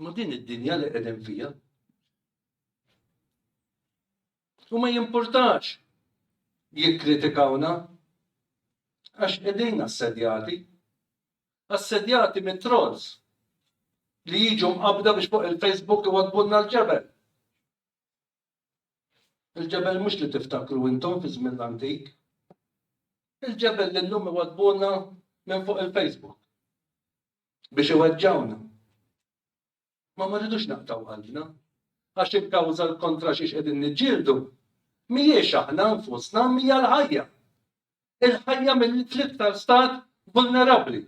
Ma din id-dinja li qegħdin fija. U ma jimpurtax jikkritikawna għax qegħdin assedjati minn trolls li jiġu mqabda biex fuq il-Facebook iwadbunna l-ġebel. Il-ġebel mhux li tiftakru intom fi żmien l-antik. Il-ġebel li llum iwadbunna minn fuq il-Facebook biex iweġġawna. Ma rridux naqtaw qalbna għax il-kawża l-kontra xiex qegħdin niġġieldu mhijiex aħna nfusna mija l-ħajja. Il-ħajja mill-iktar stat vulnerabbli.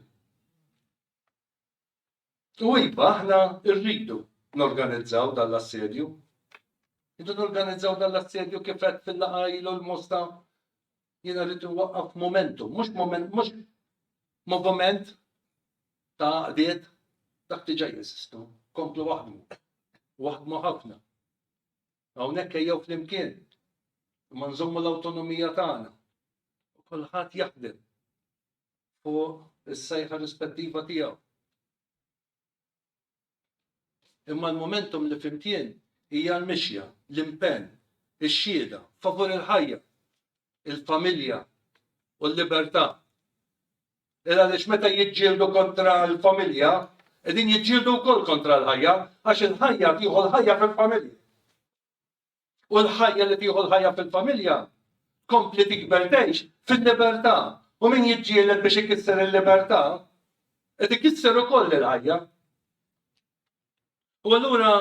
U iva aħna rridu norganizzaw dal-assedju. Rridu norganizzaw dal-assedju kif qed fil-laqgħa ilu l-mosta jiena rridu nwaqqaf momentum, mhux moviment ta' qdiet dak diġà jeżistu. Komplu waħdmu ħafna. Hawnhekk ejjew flimkien. Ma nżommu l-awtonomija tagħna. Kulħadd jaħdem fuq is-sejħa rispettiva tiegħu. Imma l-momentum li fimtien hija l-mixja, l-impenn, ix-xhieda favur il-ħajja, il-familja u l-libertà. Għaliex meta jiġġieldu kontra l-familja, qegħdin jiġġieldu wkoll kontra l-ħajja għax il-ħajja tieħu l-ħajja fil-familja. U l-ħajja li tieħu l-ħajja fil-familja kompli tikber tgħix fil-libertà. U min jiġġieled biex ikisser il-libertà, qed ikisser ukoll il-ħajja. U allura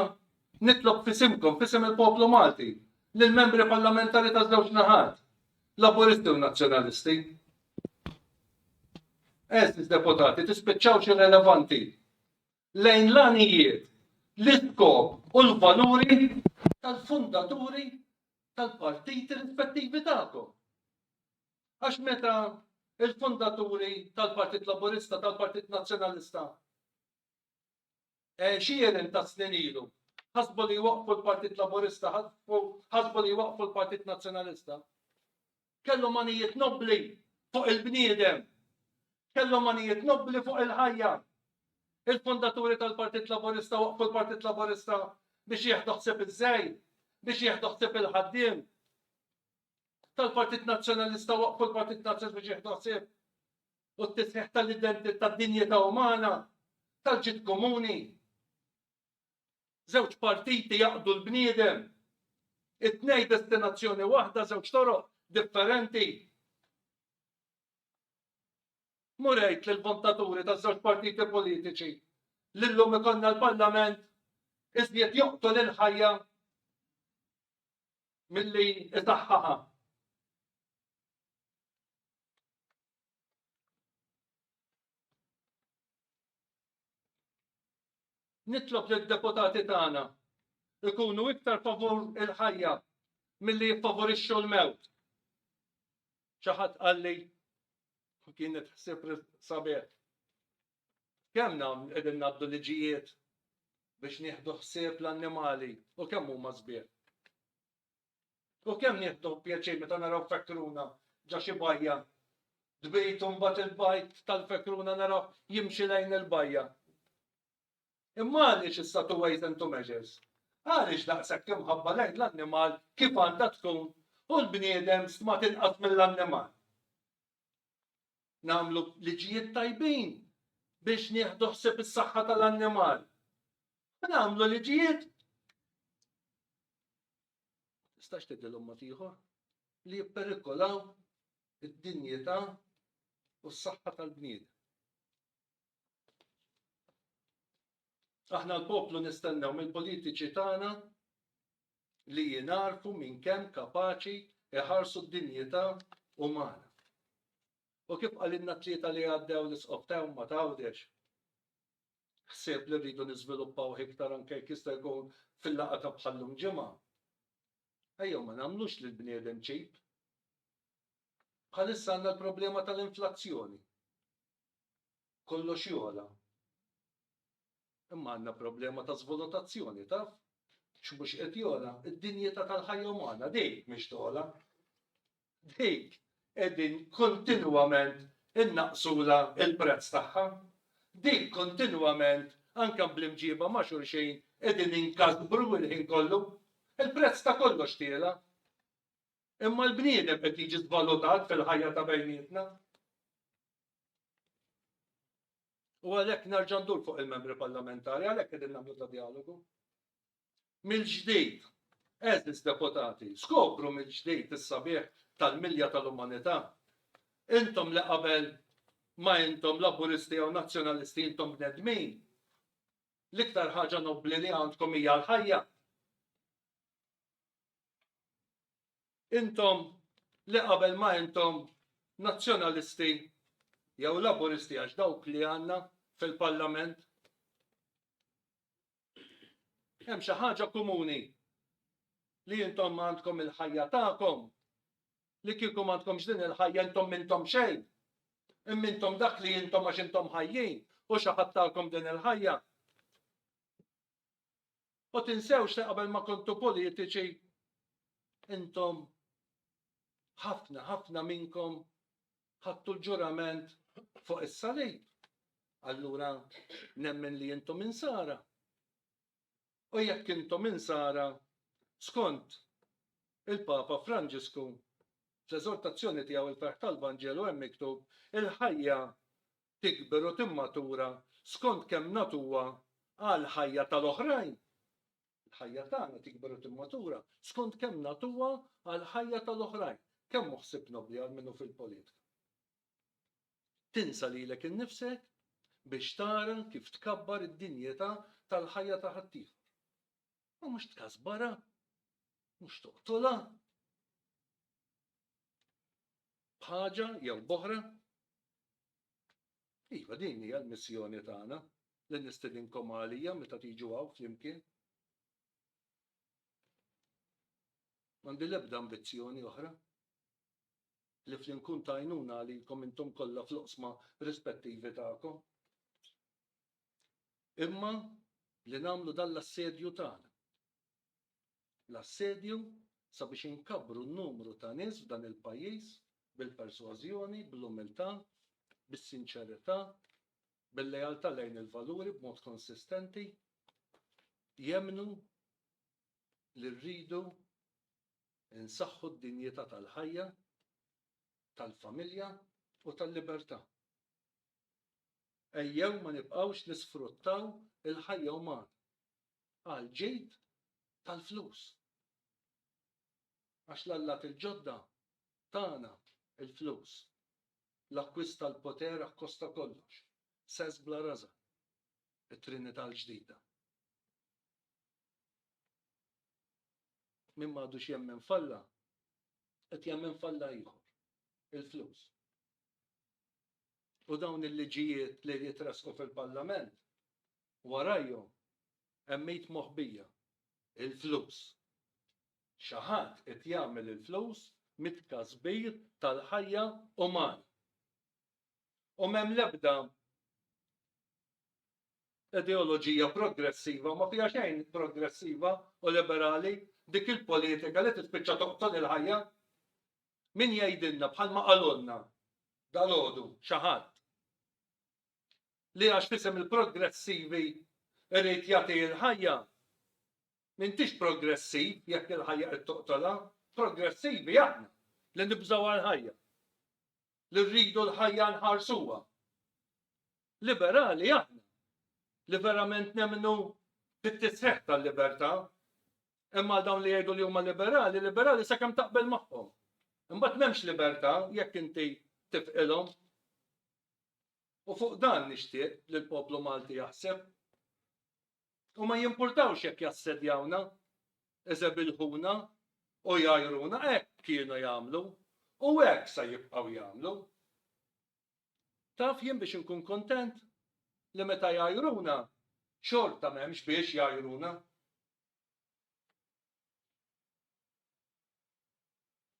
nitlob fisimkom, fisem il-poplu Malti, lill-membri parlamentari ta' żewġ naħat, Laburisti u Nazzjonalisti. Eżis deputati, tispiċċawx irrelevanti lejn l-għanijiet, l-iskop u l-valuri tal-fundaturi tal-partiti rispettivi tagħkom. Għax meta il-fundaturi tal-Partit Laburista, tal-Partit Nazzjonalista, xieren ta' snin ilu, ħasbu li waqfu l-Partit Laburista, ħasbu li waqfu l-Partit Nazzjonalista, kellhom manijiet nobbli fuq il-bniedem, kellhom manijiet nobbli fuq il-ħajja. Il-fondaturi tal-Partit Laburista waqfu l-Partit Laburista biex jieħdu ħsieb iż-żejt, biex jieħdu ħsieb il-ħaddiem. Tal-Partit Nazzjonalista waqfu l-Partit Nazzjonalista biex jieħdu ħsieb u t-tisħiħ tal-identità tad-dinjità umana, tal-ġid komuni. Żewġ partiti jaqdu l-bniedem. It-tnejn destinazzjoni waħda, żewġ toroq differenti. Murejt lill-fondaturi taż-żewġ partiti politiċi li llum ikollna l-Parlament iżjed joqtol il-ħajja milli isaħħaha. Nitlob lill-deputati tagħna ikunu iktar favur il-ħajja milli jiffavorixxu l-mewt. Xi ħadd qal li kienet ħsieb sabiħ. Kemm qegħdin ngħaddu liġijiet biex nieħdu ħsieb l-annimali u kemm huma sbieħ. U kemm nieħdu pjaċir meta naraw fekruna ġa xi bajja. Dbejtu mbagħad il-bajt tal-fekruna naraw jimxi lejn il-bajja. Imma għaliex issa two ways and two measures. Għaliex daqshekk imħabba lejn l-annimal kif għandha tkun u l-bniedem ma tinqas mill-annimal. Nagħmlu liġijiet tajbin biex nieħdu ħsieb is-saħħa tal-annimal. Nagħmlu liġijiet. Tistax tgħidilhom mod ieħor li jipperikolaw id-dinjità u s-saħħa tal-bniedem. Aħna l-poplu nistennew mill-politiċi tagħna li jingħarfu minn kemm kapaċi iħarsu d-dinjità umana. U kif qalilna tlieta li għaddew l-isqob tagħhom ma tgħawdex. Ħsieb li rridu niżviluppaw iktar anke jista' jkun fil-laqgħa ta' bħallum ġimgħa. Ejjew ma nagħmlux lill-bniedem cheap. Bħalissa għandna l-problema tal-inflazzjoni. Kollox jola. Imma għandna problema ta' svalutazzjoni, taf? X'mhux qed jola, id-dinjità tal-ħajja umana, dik mhix tola. Dik qegħdin kontinwament innaqsula il-prezz tagħha. Dik kontinwament anke bl-imġiba ma' xulxejn qegħdin inkasbru il-ħin kollu. Il-prezz ta' kollox tiela. Imma l-bniedem qed jiġi żvalutat fil-ħajja ta' bejnietna. U għalhekk nerġa' ndur fuq il-membri parlamentari, għalhekk qegħdin nagħmlu ta' dialogu. Mill-ġdid, eżis deputati, skopru mill-ġdid is-sabiħ tal-milja tal-umanità. Intom li qabel ma intom laburisti jew nazzjonalisti intom bnedmin. L-iktar ħaġa nobbli li għandkom hija l-ħajja. Intom li qabel ma intom nazzjonalisti jew laburisti għax dawk li għandna fil-Parlament. Hemm xi ħaġa komuni li intom għandkom il-ħajja tagħkom. Li kieku m'għandkomx din il-ħajja intom m'intom xejn. Immintom dak li intom għax intom ħajjin u xi ħadd tagħkom din il-ħajja. U tinsewx li qabel ma kontu politiċi intom ħafna minnkom ħadtu l-ġurament fuq is-salib. Allura nemmen li intom insara. U jekk intom insara skont il-Papa Franġisku fl-eżortazzjoni tiegħu il-Ferħ tal-Vanġelu hemm miktub il-ħajja tikber u timmatura skont kemm natuha għal ħajja tal-oħrajn. Il-ħajja tagħna tikber u timmatura skont kemm natuha għal ħajja tal-oħrajn. Kemm ħsieb nobli għal minnu fil-politika. Tinsa lilek innifsek biex tara kif tkabbar id-dinjità tal-ħajja ta' ħaddieħor. Ma mhux tkasbara, mhux toqtolha. B'ħaġa jew b'oħra. Iva din hija l-missjoni tagħna li nistedinkom għalija meta tiġu hawn flimkien. M'għandi l-ebda ambizzjoni oħra li flimkien tajnuna għalikom intom kollha fl-oqsma rispettivi tagħkom. Imma li nagħmlu dan l-assedju tagħna. L-assedju sabiex inkabbru n-numru ta' nies f'dan il-pajjiż bil-persważjoni, bil-umiltà, bis-sinċerità, bil-lealtà lejn il-valuri b'mod konsistenti, jemnu li rridu insaħħu d-dinjità tal-ħajja, tal-familja u tal-libertà. Ejjew ma nibqgħux nisfruttaw il-ħajja umana għal ġid tal-flus. Għax l-allat il-ġodda tagħna il-flus. L-akkwist tal-poter akkosta kollox. Sess bla raża. It-Trinità l-ġdida. Min m'għadux jemmen falla, qed jemmen falla ieħor. Il-flus. U dawn il-liġijiet li jitrasqu fil-Parlament warajhom emmejt moħbija il-flus. Xi ħadd qed jagħmel il-flus mit-kasbir tal-ħajja umana. U m'hemm l-ebda ideoloġija progressiva, ma fiha xejn progressiva u liberali dik il-politika li tispiċċa toqtol il-ħajja. Min jgħidilna bħalma qalulna dal-għodu xi ħadd li għax fisem il-progressivi irid jagħti l-ħajja. M'intix progressiv jekk il-ħajja qed toqtolha, progressivi aħna li nibżgħu għall-ħajja. Li rridu l-ħajja nħarsuha. Liberali aħna li verament nemmnu fit-tisħeħ tal-libertà. Imma dawn li jgħidu li huma liberali sakemm taqbel magħhom. Imbagħad m'hemmx libertà jekk inti tifqilhom. U fuq dan nixtieq li l-poplu Malti jaħseb. U ma jimpurtawx jekk jassedjawna, iżebilħuna u jajruna, hekk kienu jagħmlu u hekk se jibqgħu jagħmlu. Taf jien biex inkun kontent li meta jajruna xorta m'hemmx biex jajruna.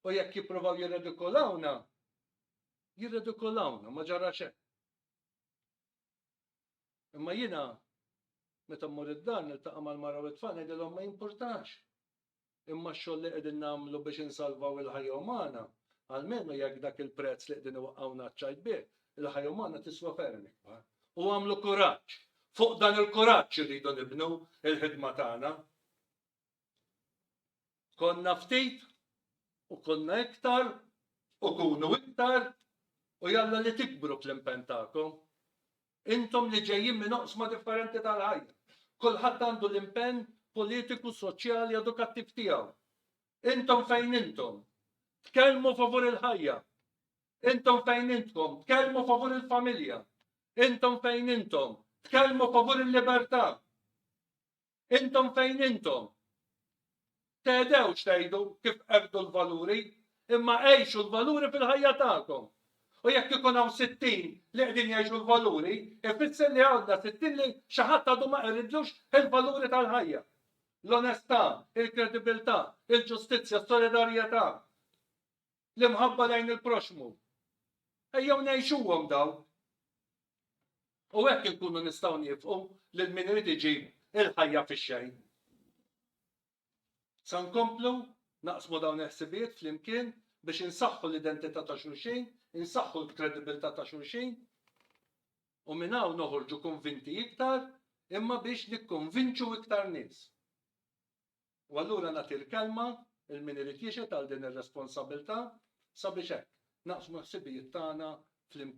U jekk jippruvaw jirredikolawna, ma ġara xejn. Imma jiena meta mmur id-dar niltaqa' mal-mara u t-tfal ngħidilhom ma jimpurtax. Imma x-xogħol li qegħdin nagħmlu biex insalvaw il-ħajja umana, għalmenu jekk dak il-prezz li qegħdin iwaqqgħuna ċajt bih, il-ħajja umana tiswa ferm ikbar. U għamlu kuraġġ Fuq dan il-kuraġġ irridu nibnu il-ħidma tagħna. Konna ftit u konna iktar u kunu iktar u jalla li tikbru fl-impenn tagħkom. Intom li ġejjin minn oqsma differenti tal-ħajja. Kulħadd għandu l-impenn politiku, soċjali, edukattiv tiegħu. Intom fejn intom? Tkellmu favur il-ħajja. Intom fejn intkom? Tkellmu favur il-familja. Intom fejn intom? Tkellmu favur il-libertà. Intom fejn intom? Tedewx tgħidu kif qebdu l-valuri, imma għejxu l-valuri fil-ħajja tagħkom. U jekk ikun hawn 60 li qegħdin jgħixu l-valuri, ifisser li għandna 60 li xi ħadd għadu ma qridlux il-valuri tal-ħajja. L-onestà, il-kredibilità, il-ġustizzja, s-solidarjetà, l-imħabba lejn il-proxmu. Ejjew ngħixuhom daw. U hekk inkunu nistgħu nifqu lil min irid iġib il-ħajja fix-xejn. Sa nkomplu naqsmu dawn il-ħsibiet flimkien biex insaħħu l-identità ta' xulxin, insaħħu l-kredibilità ta' xulxin, u minn hawn noħorġu konvinti iktar, imma biex nikkonvinċu iktar nies. U allura nagħti l-kelma il-min irid jixed għal din ir-responsabbiltà sabiex hekk naqsmu l-ħsibiet tagħna flimkien.